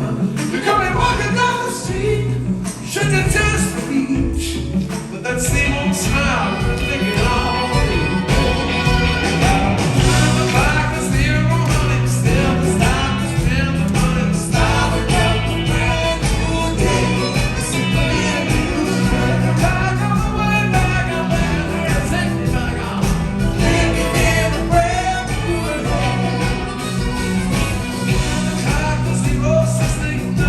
You come and walking down the street, should you just reach with that same old smile, thinking all like a zero honey, still the stop to spend the money, the style of a brand new day. It's a brand new day. Back on the way, back on the way, take me back on. Take me in a brand new day. Like a zero, 16.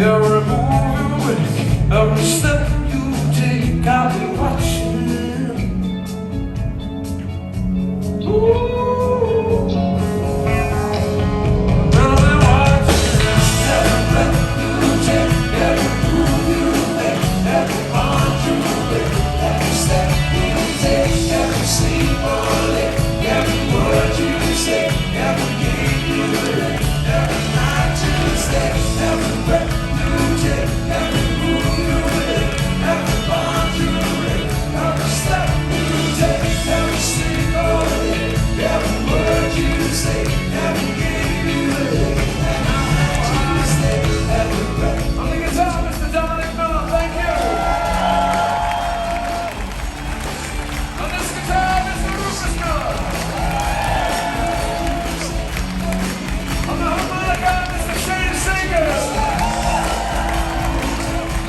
Every move you make, every step you take, I'll be watching. Ooh. I'll be watching. Every breath you take, every move you make, every bond you break, every step you take, every sleep or late, every word you say, every game you play, every night you stay, every breath you take, every move you make, every bond you break, every step you take, every sleep or late, every word you say, every game you play, every night you stay, every breath. On the guitar, Mr. Dominic Miller, thank you. On this guitar, Mr. Rufus Miller. On the harmonica, Mr. Shane Singer.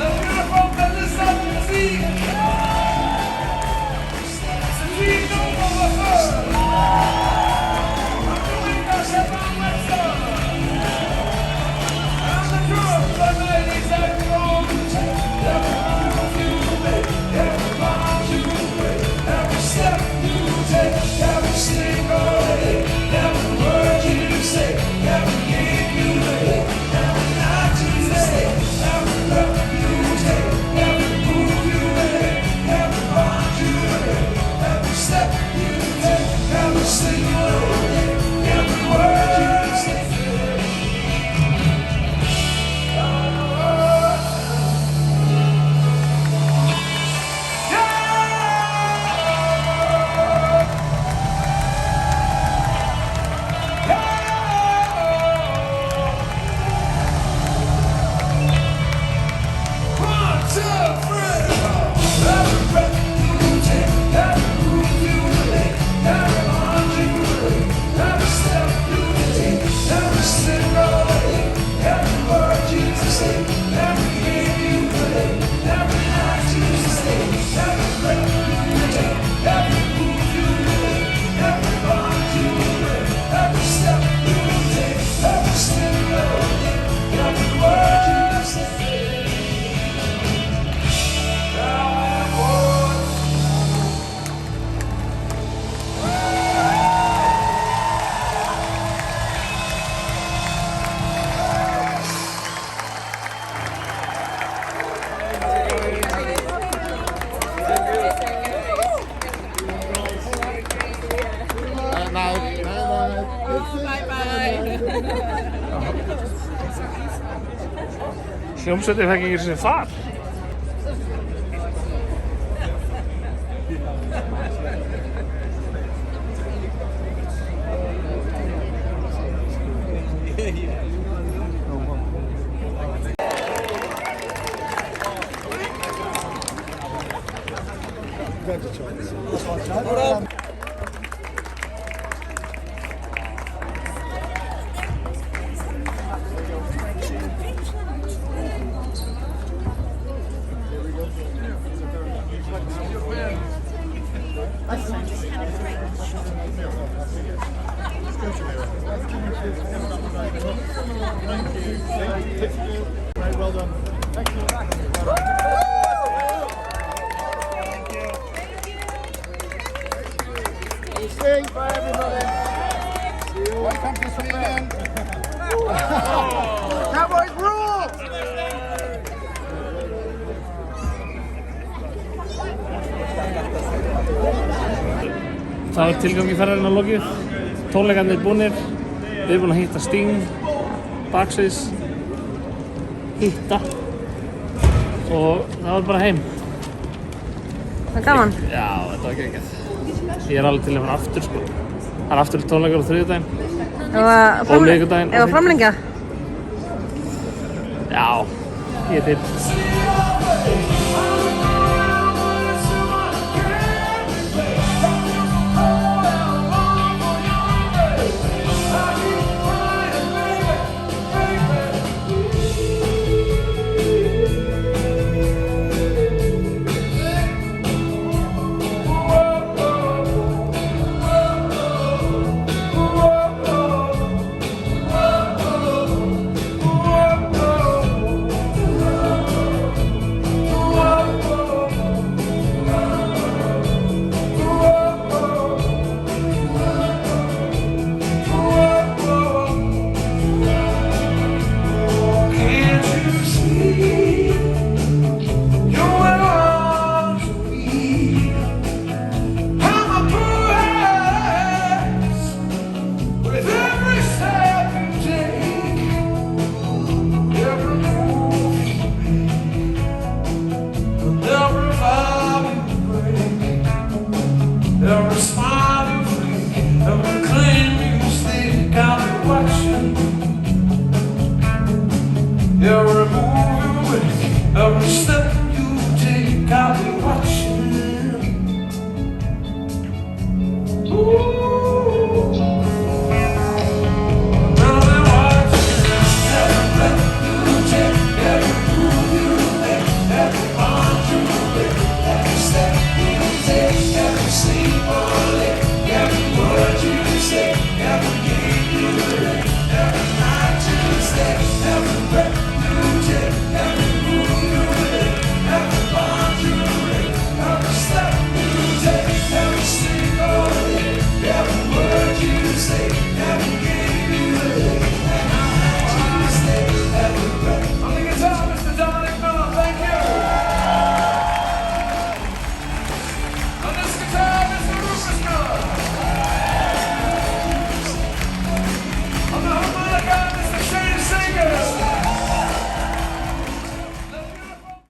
The beautiful Melissa Teague. Mr. Teague Noble the third. On the winger, Stefan Webster. And the drums, the ladies and drums. Every move you make, every bond you break, every step you take, every single day, every word you say, every game you play, every night you stay, every breath you take, every move you make, every bond you break, every step you take, every single day, every word you say. One, two, three, four. Every breath you take, every move you make, every bond you break, every step you take, every single day, every word you say, every game you play, every night you stay, every breath you take, every move you make, every bond you break, every step you take, every single day, every word you say. Hljómsveitin fekk ekki sem far. Well done. Thank you. Stay. Bye, everybody. See you. Welcome to Sweden. Cowboys rule! Það er tilgangi ferðarinn á lokið. Tónleikarnir búnir. Við erum búin að hitta Sting, Baksviðs, hitta og það var bara heim. Það er gaman. Já, þetta var geggjað. Ég er alveg til að fara aftur sko. Það er aftur tónleikar á þriðjudaginn. Og miðvikudaginn. Ef að framlengja? Já, ég er til. Every move you make, every step